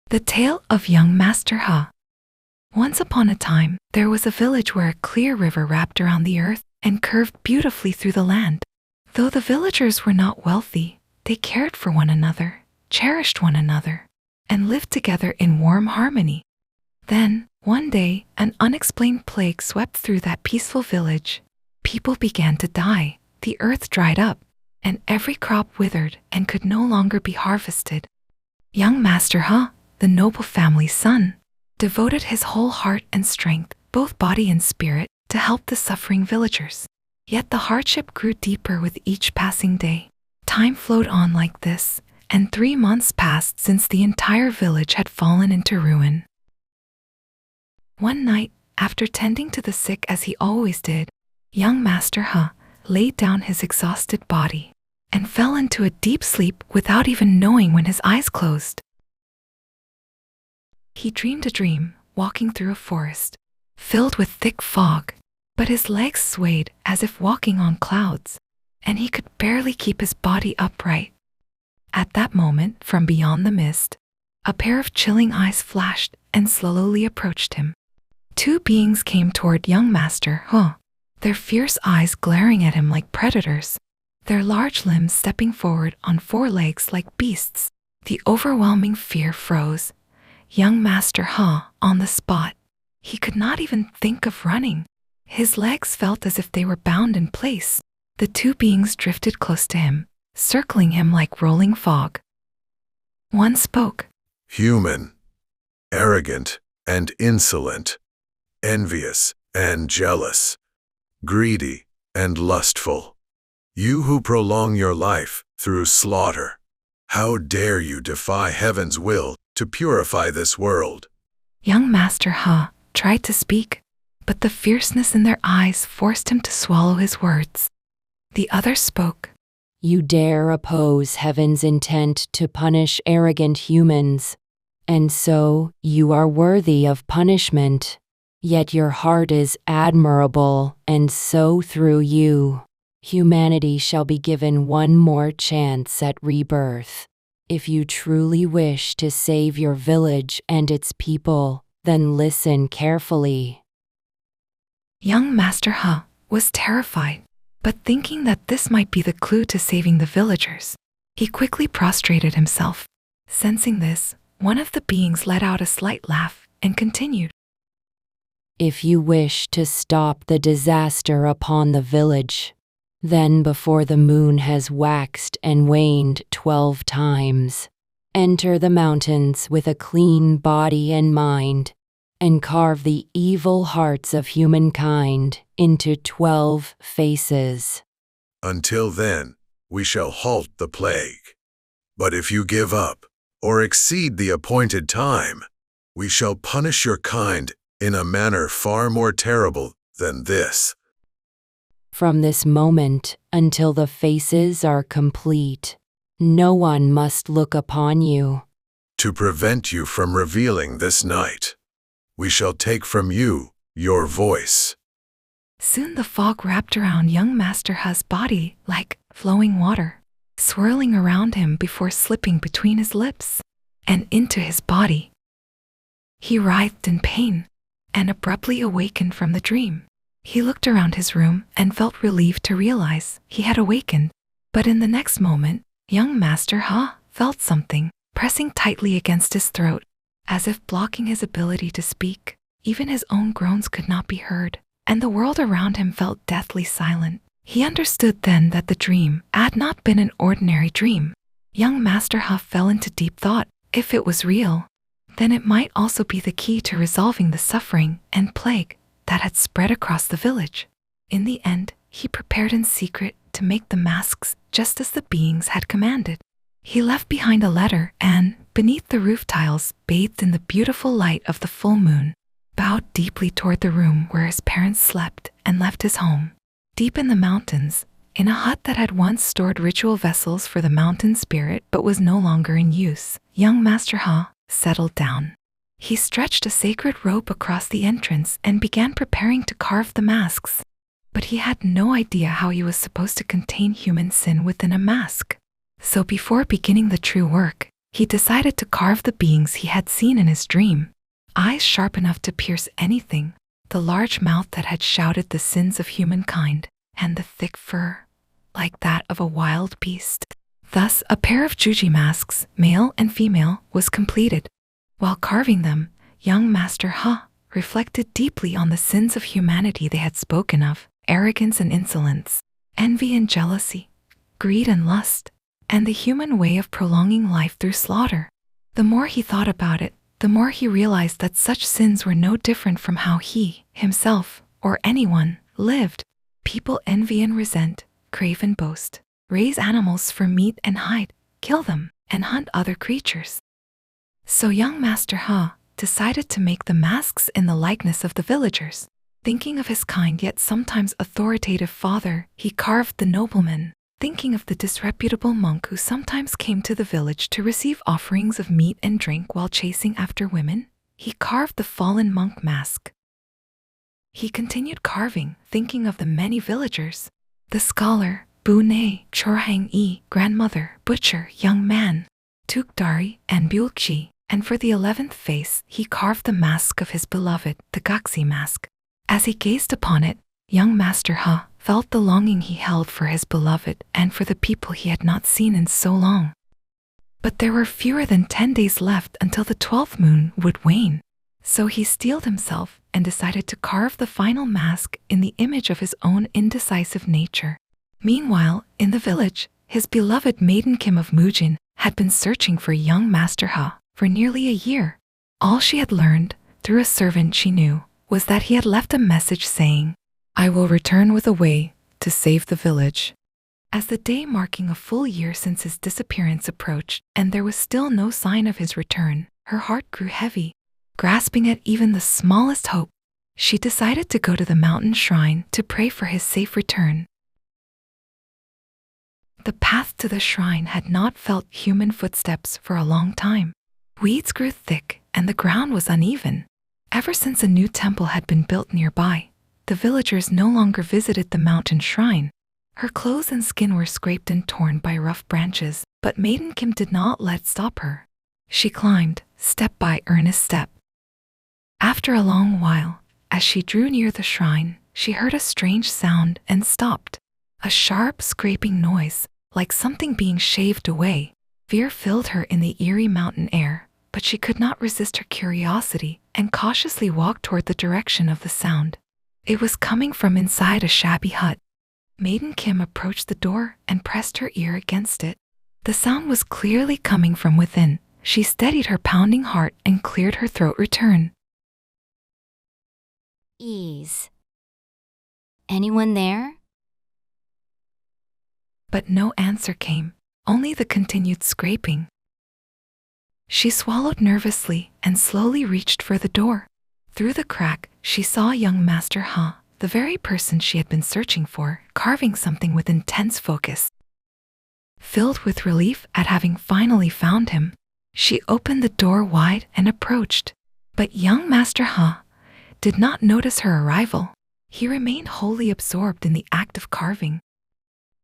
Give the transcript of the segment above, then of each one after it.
The Tale of Young Master Ha. Once upon a time, there was a village where a clear river wrapped around the earth and curved beautifully through the land. Though the villagers were not wealthy, they cared for one another, cherished one another, and lived together in warm harmony. Then, one day, an unexplained plague swept through that peaceful village. People began to die, the earth dried up, and every crop withered and could no longer be harvested. Young Master Ha, the noble family's son, devoted his whole heart and strength, both body and spirit, to help the suffering villagers. Yet the hardship grew deeper with each passing day. Time flowed on like this, and 3 months passed since the entire village had fallen into ruin. One night, after tending to the sick as he always did, young Master Ha laid down his exhausted body and fell into a deep sleep without even knowing when his eyes closed. He dreamed a dream, walking through a forest, filled with thick fog, but his legs swayed as if walking on clouds, and he could barely keep his body upright. At that moment, from beyond the mist, a pair of chilling eyes flashed and slowly approached him. 2 beings came toward young Master Ha, their fierce eyes glaring at him like predators, their large limbs stepping forward on 4 legs like beasts. The overwhelming fear froze young Master Ha on the spot. He could not even think of running. His legs felt as if they were bound in place. The 2 beings drifted close to him, circling him like rolling fog. One spoke. Human, arrogant and insolent, envious and jealous, greedy and lustful. You who prolong your life through slaughter, how dare you defy heaven's will to purify this world? Young Master Ha tried to speak, but the fierceness in their eyes forced him to swallow his words. The other spoke. You dare oppose heaven's intent to punish arrogant humans, and so you are worthy of punishment. Yet your heart is admirable, and so through you, humanity shall be given one more chance at rebirth. If you truly wish to save your village and its people, then listen carefully. Young Master Ha was terrified, but thinking that this might be the clue to saving the villagers, he quickly prostrated himself. Sensing this, one of the beings let out a slight laugh and continued. If you wish to stop the disaster upon the village, then before the moon has waxed and waned 12 times, enter the mountains with a clean body and mind, and carve the evil hearts of humankind into 12 faces. Until then, we shall halt the plague. But if you give up or exceed the appointed time, we shall punish your kind in a manner far more terrible than this. From this moment until the faces are complete, no one must look upon you. To prevent you from revealing this night, we shall take from you your voice. Soon the fog wrapped around young Master Ha's body like flowing water, swirling around him before slipping between his lips and into his body. He writhed in pain and abruptly awakened from the dream. He looked around his room and felt relieved to realize he had awakened. But in the next moment, young Master Ha felt something pressing tightly against his throat, as if blocking his ability to speak. Even his own groans could not be heard, and the world around him felt deathly silent. He understood then that the dream had not been an ordinary dream. Young Master Ha fell into deep thought. If it was real, then it might also be the key to resolving the suffering and plague that had spread across the village. In the end, he prepared in secret to make the masks just as the beings had commanded. He left behind a letter and, beneath the roof tiles, bathed in the beautiful light of the full moon, bowed deeply toward the room where his parents slept and left his home. Deep in the mountains, in a hut that had once stored ritual vessels for the mountain spirit but was no longer in use, young Master Ha settled down. He stretched a sacred rope across the entrance and began preparing to carve the masks. But he had no idea how he was supposed to contain human sin within a mask. So before beginning the true work, he decided to carve the beings he had seen in his dream. Eyes sharp enough to pierce anything, the large mouth that had shouted the sins of humankind, and the thick fur, like that of a wild beast. Thus, a pair of juji masks, male and female, was completed. While carving them, young Master Ha reflected deeply on the sins of humanity they had spoken of: arrogance and insolence, envy and jealousy, greed and lust, and the human way of prolonging life through slaughter. The more he thought about it, the more he realized that such sins were no different from how he, himself, or anyone, lived. People envy and resent, crave and boast, raise animals for meat and hide, kill them, and hunt other creatures. So young Master Ha decided to make the masks in the likeness of the villagers. Thinking of his kind yet sometimes authoritative father, he carved the nobleman. Thinking of the disreputable monk who sometimes came to the village to receive offerings of meat and drink while chasing after women, he carved the fallen monk mask. He continued carving, thinking of the many villagers: the scholar, Bune, Chorhang-i, grandmother, butcher, young man, Tukdari, and Bulchi, and for the 11th face he carved the mask of his beloved, the Gaxi mask. As he gazed upon it, young Master Ha felt the longing he held for his beloved and for the people he had not seen in so long. But there were fewer than 10 days left until the 12th moon would wane. So he steeled himself and decided to carve the final mask in the image of his own indecisive nature. Meanwhile, in the village, his beloved Maiden Kim of Mujin had been searching for young Master Ha for nearly a year. All she had learned, through a servant she knew, was that he had left a message saying, "I will return with a way to save the village." As the day marking a full year since his disappearance approached, and there was still no sign of his return, her heart grew heavy. Grasping at even the smallest hope, she decided to go to the mountain shrine to pray for his safe return. The path to the shrine had not felt human footsteps for a long time. Weeds grew thick and the ground was uneven. Ever since a new temple had been built nearby, the villagers no longer visited the mountain shrine. Her clothes and skin were scraped and torn by rough branches, but Maiden Kim did not let it stop her. She climbed, step by earnest step. After a long while, as she drew near the shrine, she heard a strange sound and stopped. A sharp, scraping noise, like something being shaved away. Fear filled her in the eerie mountain air, but she could not resist her curiosity and cautiously walked toward the direction of the sound. It was coming from inside a shabby hut. Maiden Kim approached the door and pressed her ear against it. The sound was clearly coming from within. She steadied her pounding heart and cleared her throat. Return. Ease. Anyone there? But no answer came, only the continued scraping. She swallowed nervously and slowly reached for the door. Through the crack, she saw young Master Ha, the very person she had been searching for, carving something with intense focus. Filled with relief at having finally found him, she opened the door wide and approached. But young Master Ha did not notice her arrival. He remained wholly absorbed in the act of carving.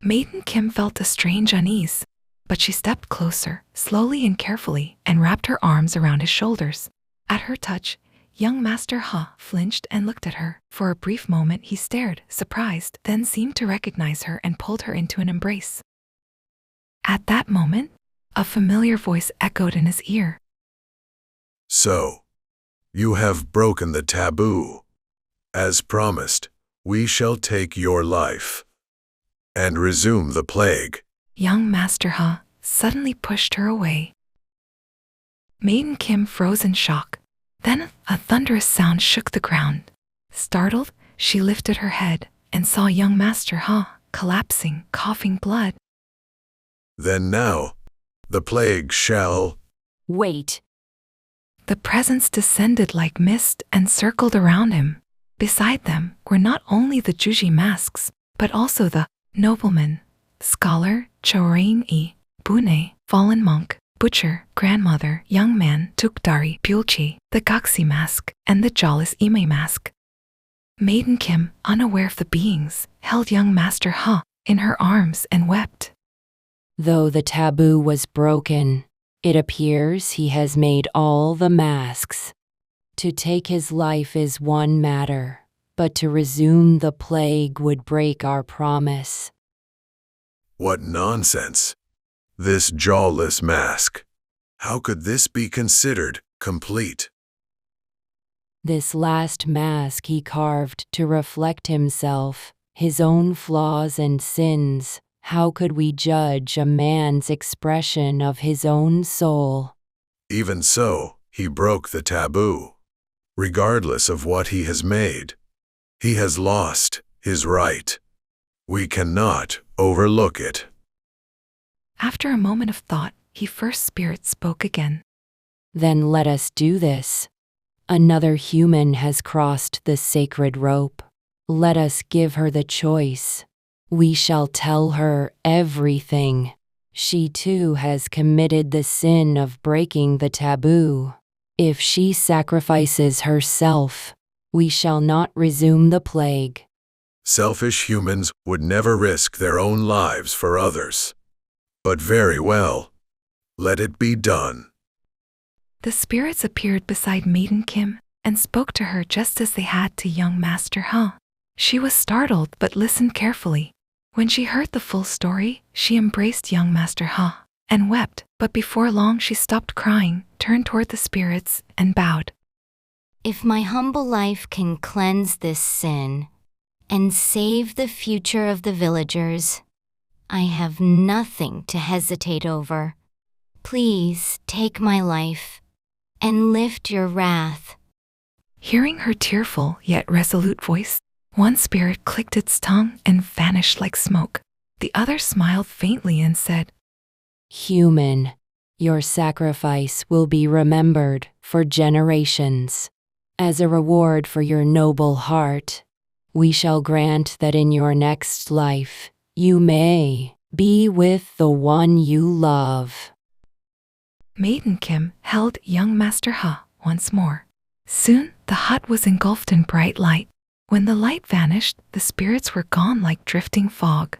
Maiden Kim felt a strange unease, but she stepped closer, slowly and carefully, and wrapped her arms around his shoulders. At her touch, young Master Ha flinched and looked at her. For a brief moment he stared, surprised, then seemed to recognize her and pulled her into an embrace. At that moment, a familiar voice echoed in his ear. So, you have broken the taboo. As promised, we shall take your life and resume the plague. Young Master Ha suddenly pushed her away. Maiden Kim froze in shock. Then a thunderous sound shook the ground. Startled, she lifted her head and saw young Master Ha collapsing, coughing blood. Then now, the plague shall... Wait. The presence descended like mist and circled around him. Beside them were not only the Juji masks, but also the nobleman, scholar, Chorain-i, Bune, fallen monk, butcher, grandmother, young man, Tukdari, Bulchi, the Gaxi mask, and the Jawless Ime mask. Maiden Kim, unaware of the beings, held young Master Ha in her arms and wept. Though the taboo was broken, It appears he has made all the masks. To take his life is one matter, but to resume the plague would break our promise. What nonsense! This jawless mask. How could this be considered complete? This last mask he carved to reflect himself, his own flaws and sins. How could we judge a man's expression of his own soul? Even so, he broke the taboo. Regardless of what he has made, he has lost his right. We cannot overlook it. After a moment of thought, he first spirit spoke again. Then let us do this. Another human has crossed the sacred rope. Let us give her the choice. We shall tell her everything. She too has committed the sin of breaking the taboo. If she sacrifices herself, we shall not resume the plague. Selfish humans would never risk their own lives for others. But very well, let it be done. The spirits appeared beside Maiden Kim and spoke to her just as they had to young Master Ha. She was startled but listened carefully. When she heard the full story, she embraced young Master Ha and wept, but before long she stopped crying, turned toward the spirits, and bowed. If my humble life can cleanse this sin and save the future of the villagers, I have nothing to hesitate over. Please take my life and lift your wrath. Hearing her tearful yet resolute voice, one spirit clicked its tongue and vanished like smoke. The other smiled faintly and said, Human, your sacrifice will be remembered for generations. As a reward for your noble heart, we shall grant that in your next life, you may be with the one you love. Maiden Kim held young Master Ha once more. Soon the hut was engulfed in bright light. When the light vanished, the spirits were gone like drifting fog.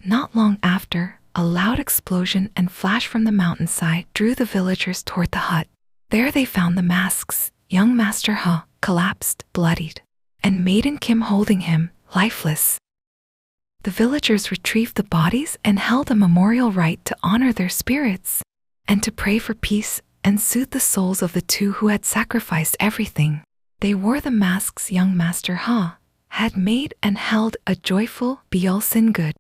Not long after, a loud explosion and flash from the mountainside drew the villagers toward the hut. There they found the masks, young Master Ha collapsed, bloodied, and Maiden Kim holding him, lifeless. The villagers retrieved the bodies and held a memorial rite to honor their spirits, and to pray for peace and soothe the souls of the two who had sacrificed everything. They wore the masks young Master Ha had made and held a joyful Biolsin good.